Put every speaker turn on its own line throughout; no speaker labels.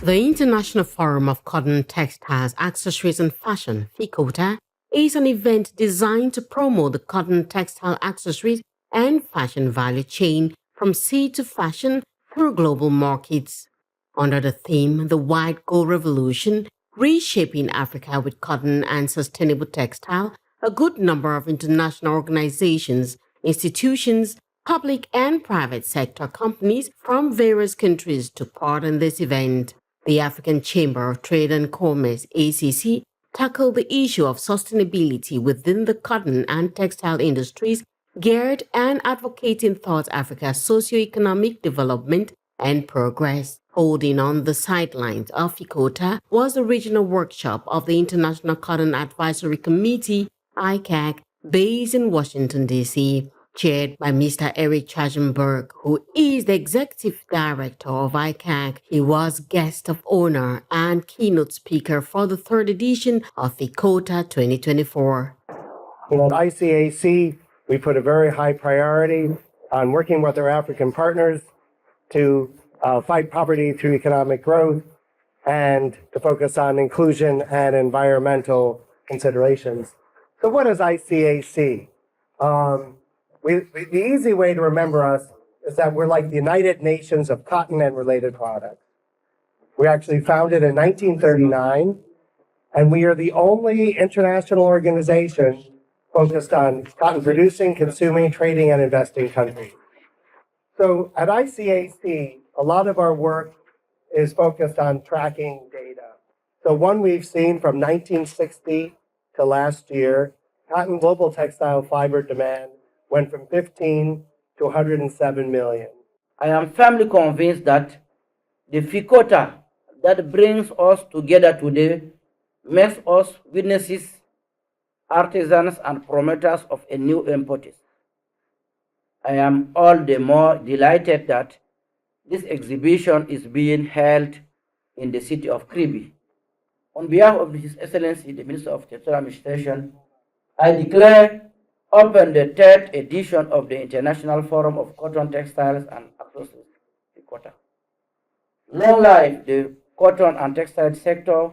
The International Forum of Cotton, Textiles, Accessories and Fashion, FICOTA, is an event designed to promote the cotton textile accessories and fashion value chain from seed to fashion through global markets. Under the theme The White Gold Revolution, Reshaping Africa with Cotton and Sustainable Textile, a good number of international organizations, institutions, public and private sector companies from various countries took part in this event. The African Chamber of Trade and Commerce, ACC, tackled the issue of sustainability within the cotton and textile industries, geared and advocating towards Africa's socio-economic development and progress. Holding on the sidelines of FICOTA was the regional workshop of the International Cotton Advisory Committee, ICAC, based in Washington, D.C., chaired by Mr. Eric Chagenberg, who is the executive director of ICAC. He was guest of honor and keynote speaker for the third edition of FICOTA 2024.
At ICAC, we put a very high priority on working with our African partners to fight poverty through economic growth and to focus on inclusion and environmental considerations. So what is ICAC? The easy way to remember us is that we're like the United Nations of cotton and related products. We actually founded in 1939, and we are the only international organization focused on cotton producing, consuming, trading, and investing countries. So at ICAC, a lot of our work is focused on tracking data. So one we've seen from 1960 to last year, cotton global textile fiber demand went from 15 to 107 million.
I am firmly convinced that the FICOTA that brings us together today makes us witnesses, artisans, and promoters of a new impetus. I am all the more delighted that this exhibition is being held in the city of Kribi. On behalf of His Excellency, the Minister of Textile Administration, I declare open the third edition of the International Forum of Cotton, Textiles and Accessories, FICOTA. Long live the cotton and textile sector,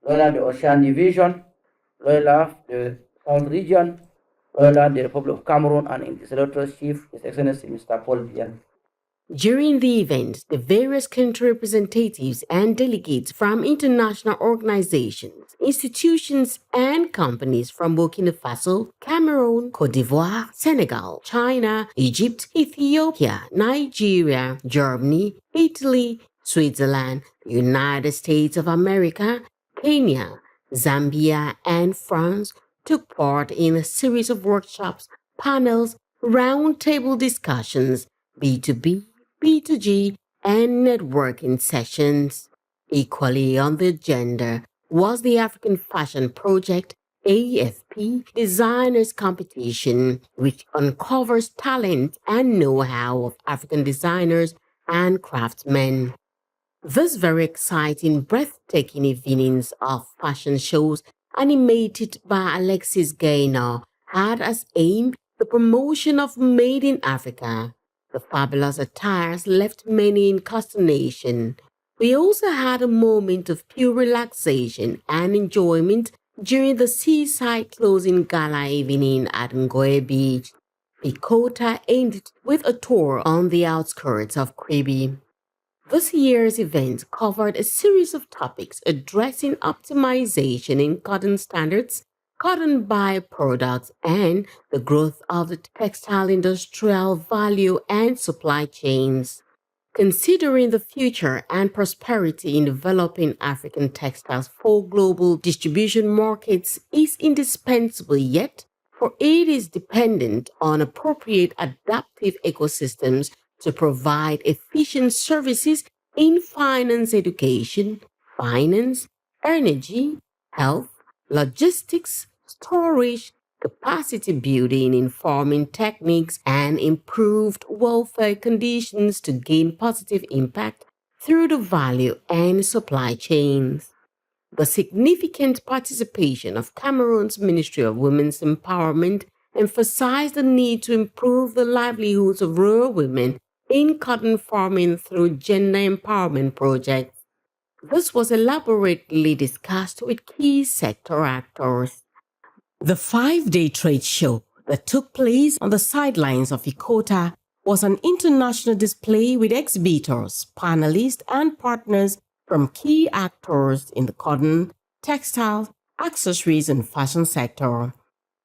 long live the Ocean Division, long live the South Region, long live the Republic of Cameroon, and its Electoral Chief, His Excellency Mr. Paul Biya.
During the event, the various country representatives and delegates from international organizations, institutions, and companies from Burkina Faso, Cameroon, Cote d'Ivoire, Senegal, China, Egypt, Ethiopia, Nigeria, Germany, Italy, Switzerland, the United States of America, Kenya, Zambia, and France took part in a series of workshops, panels, roundtable discussions, B2B, B2G, and networking sessions. Equally on the agenda was the African Fashion Project AFP Designers Competition, which uncovers talent and know-how of African designers and craftsmen. This very exciting, breathtaking evenings of fashion shows animated by Alexis Gaynor had as aim the promotion of Made in Africa. The fabulous attires left many in consternation. We also had a moment of pure relaxation and enjoyment during the seaside closing gala evening at Ngoe Beach. FICOTA ended with a tour on the outskirts of Kribi. This year's event covered a series of topics addressing optimization in cotton standards, cotton byproducts, and the growth of the textile industrial value and supply chains. Considering the future and prosperity in developing African textiles for global distribution markets is indispensable, yet, for it is dependent on appropriate adaptive ecosystems to provide efficient services in finance education, finance, energy, health, logistics, storage, capacity building in farming techniques, and improved welfare conditions to gain positive impact through the value and supply chains. The significant participation of Cameroon's Ministry of Women's Empowerment emphasized the need to improve the livelihoods of rural women in cotton farming through gender empowerment projects. This was elaborately discussed with key sector actors. The 5-day trade show that took place on the sidelines of FICOTA was an international display with exhibitors, panelists, and partners from key actors in the cotton, textile, accessories, and fashion sector,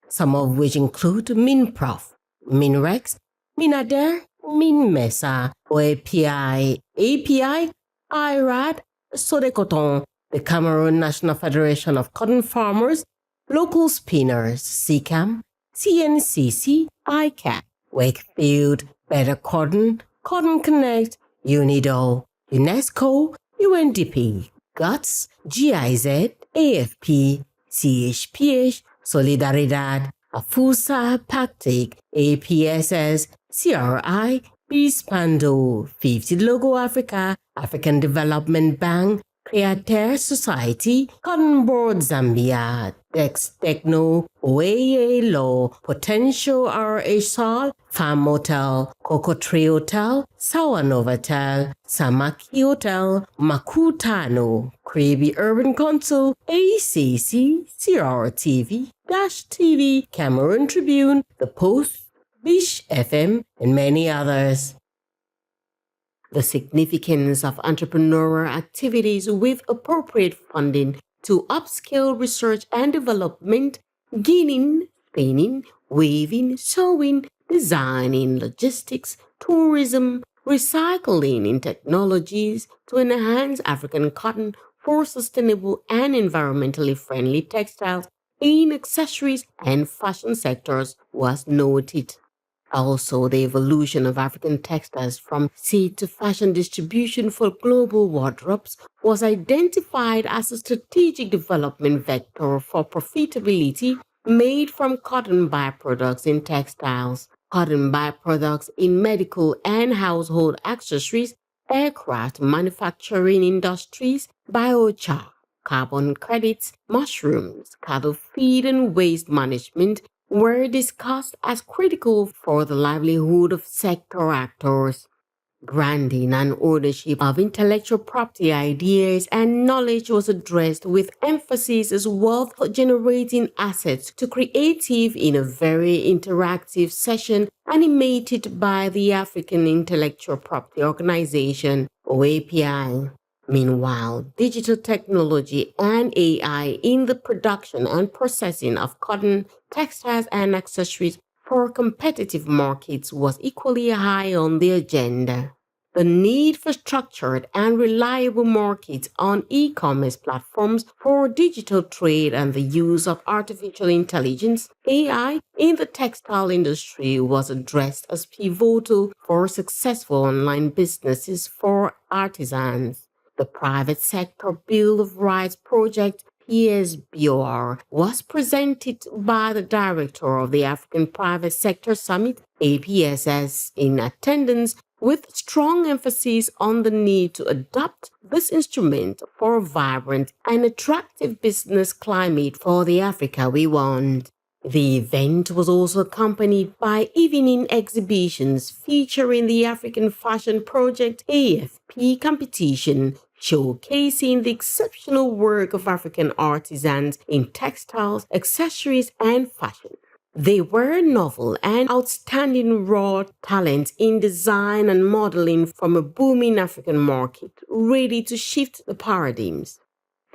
some of which include MINPROF, MINREX, MINADER, MINMESA, OAPI, API, IRAD, Sodecoton, the Cameroon National Federation of Cotton Farmers, Local Spinners, CCAM, CNCC, ICAP, Wakefield, Better Cotton, Cotton Connect, UNIDO, UNESCO, UNDP, GUTS, GIZ, AFP, CHPH, Solidaridad, AFUSA, PACTIC, APSS, CRI, BISPANDO, 50 Logo Africa, African Development Bank, Createur Society, Cotton Board Zambia, Dex Techno, OAA Law, Potential RH Sol, Farm Hotel, Coco Tree Hotel, Sawa Novotel, Samaki Hotel, Makutano, Krabi Urban Council, ACC, CRTV, Dash TV, Cameroon Tribune, The Post, Bish FM, and many others. The significance of entrepreneurial activities with appropriate funding to upscale research and development, ginning, spinning, weaving, sewing, designing, logistics, tourism, recycling in technologies to enhance African cotton for sustainable and environmentally friendly textiles in accessories and fashion sectors was noted. Also, the evolution of African textiles from seed to fashion distribution for global wardrobes was identified as a strategic development vector for profitability made from cotton byproducts in textiles, cotton byproducts in medical and household accessories, aircraft manufacturing industries, biochar, carbon credits, mushrooms, cattle feed and waste management, were discussed as critical for the livelihood of sector actors. Branding and ownership of intellectual property ideas and knowledge was addressed with emphasis as wealth generating assets to creative in a very interactive session animated by the African Intellectual Property Organization, OAPI. Meanwhile, digital technology and AI in the production and processing of cotton, textiles, and accessories for competitive markets was equally high on the agenda. The need for structured and reliable markets on e-commerce platforms for digital trade and the use of artificial intelligence, AI, in the textile industry was addressed as pivotal for successful online businesses for artisans. The Private Sector Bill of Rights Project, PSBOR, was presented by the director of the African Private Sector Summit, APSS, in attendance, with strong emphasis on the need to adopt this instrument for a vibrant and attractive business climate for the Africa we want. The event was also accompanied by evening exhibitions featuring the African Fashion Project AFP competition, showcasing the exceptional work of African artisans in textiles, accessories, and fashion. They were novel and outstanding raw talents in design and modeling from a booming African market, ready to shift the paradigms.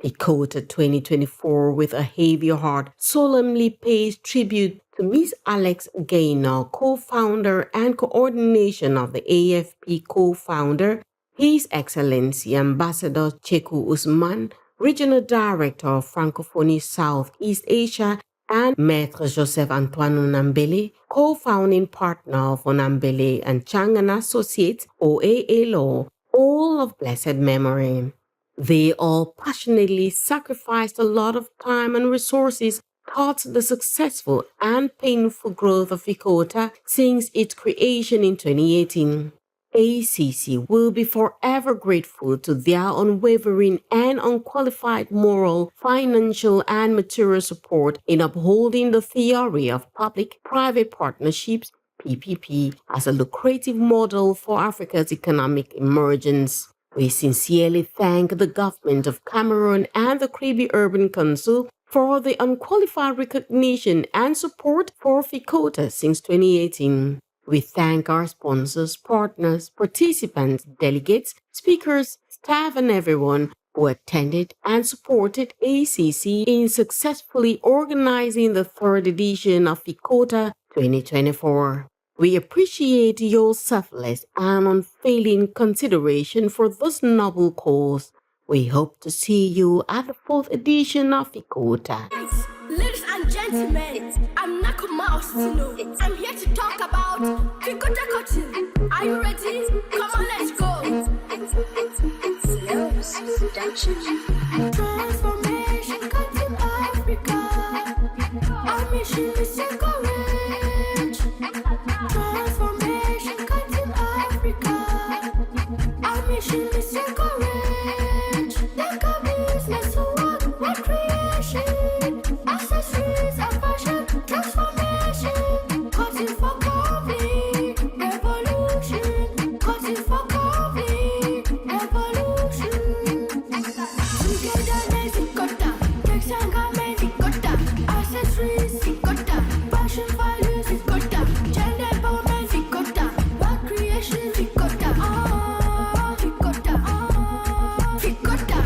FICOTA 2024, with a heavy heart, solemnly pays tribute to Ms. Alex Gaynor, co-founder and coordination of the AFP co-founder, His Excellency Ambassador Cheku Usman, Regional Director of Francophonie Southeast Asia, and Maître Joseph Antoine Onambele, co-founding partner of Onambele and Chang and Associates, OAA Law, all of blessed memory. They all passionately sacrificed a lot of time and resources towards the successful and painful growth of FICOTA since its creation in 2018. ACC will be forever grateful to their unwavering and unqualified moral, financial, and material support in upholding the theory of public-private partnerships, PPP, as a lucrative model for Africa's economic emergence. We sincerely thank the government of Cameroon and the Caribbean Urban Council for the unqualified recognition and support for FICOTA since 2018. We thank our sponsors, partners, participants, delegates, speakers, staff, and everyone who attended and supported ACC in successfully organizing the third edition of FICOTA 2024. We appreciate your selfless and unfailing consideration for this noble cause. We hope to see you at the fourth edition of FICOTA.
Ladies and gentlemen, I'm Nako Mouse. I'm here to talk about FICOTA cotton. Are you ready? Come on, let's go. Transformation cotton Africa. Our mission is to courage. Transformation cotton Africa. Our mission is to courage. Take a business to work with creation. Accessories and fashion transformation. Cotton for coffee revolution. Cotton for coffee revolution. Together let's FICOTA. Textile and garment FICOTA. Accessories FICOTA. Fashion values FICOTA. Gender empowerment FICOTA. Work creation FICOTA. FICOTA. FICOTA.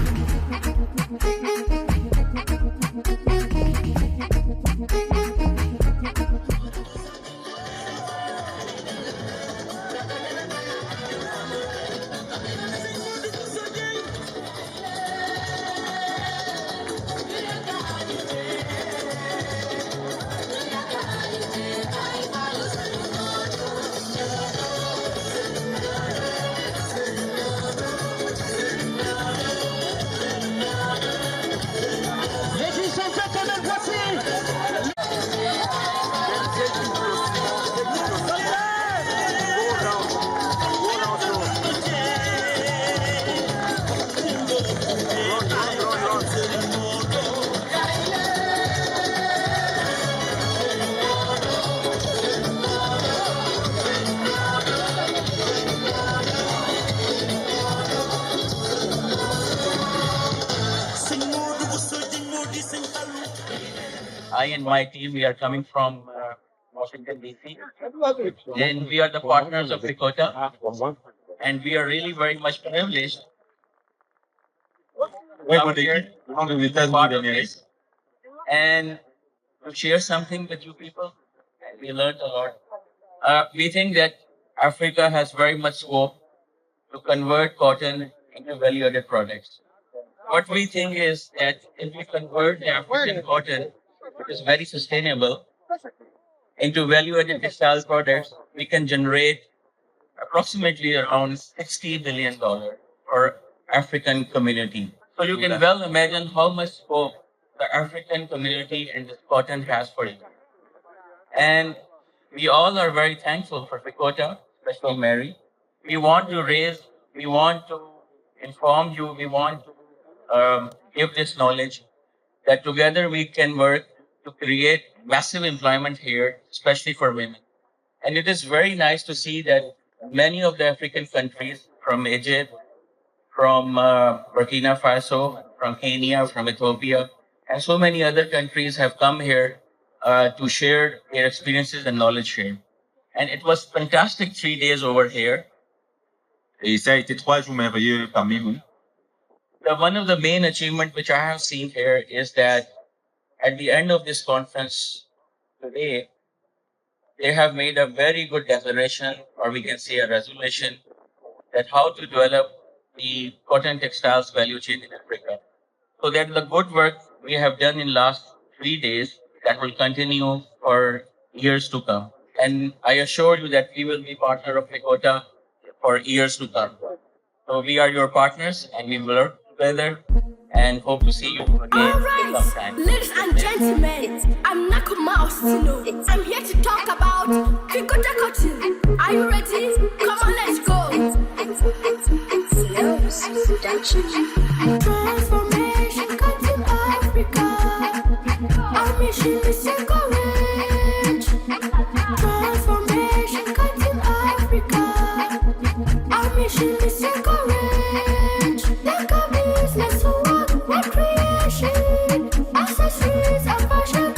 I and my team, we are coming from Washington, D.C. And we are the partners of FICOTA. And we are really very much privileged to come here to be part of this and to share something with you people. And we learned a lot. We think that Africa has very much scope to convert cotton into value-added products. What we think is that if we convert the African cotton, which is very sustainable, into value-added textile products, we can generate approximately around $60 billion for African community. So you can well imagine how much scope the African community and this cotton has for you. And we all are very thankful for FICOTA, especially Mary. We want to inform you, we want to give this knowledge that together we can work to create massive employment here, especially for women. And it is very nice to see that many of the African countries, from Egypt, from Burkina Faso, from Kenya, from Ethiopia, and so many other countries have come here to share their experiences and knowledge here. And it was fantastic 3 days over here.
Et ça a été 3 jours merveilleux parmi vous.
One of the main achievements which I have seen here is that at the end of this conference today, they have made a very good declaration, or we can say a resolution, that how to develop the cotton textiles value chain in Africa. So that the good work we have done in last 3 days, that will continue for years to come. And I assure you that we will be partner of FICOTA for years to come. So we are your partners and we will work together and hope to see you again sometime.
Ladies and gentlemen, I'm Nako Mouse. I'm here to talk about FICOTA cotton. Are you ready? Come on, let's go. Transformation cotton Africa. Our mission is to courage. Transformation cotton Africa. Our mission is to courage. Accessories and fashion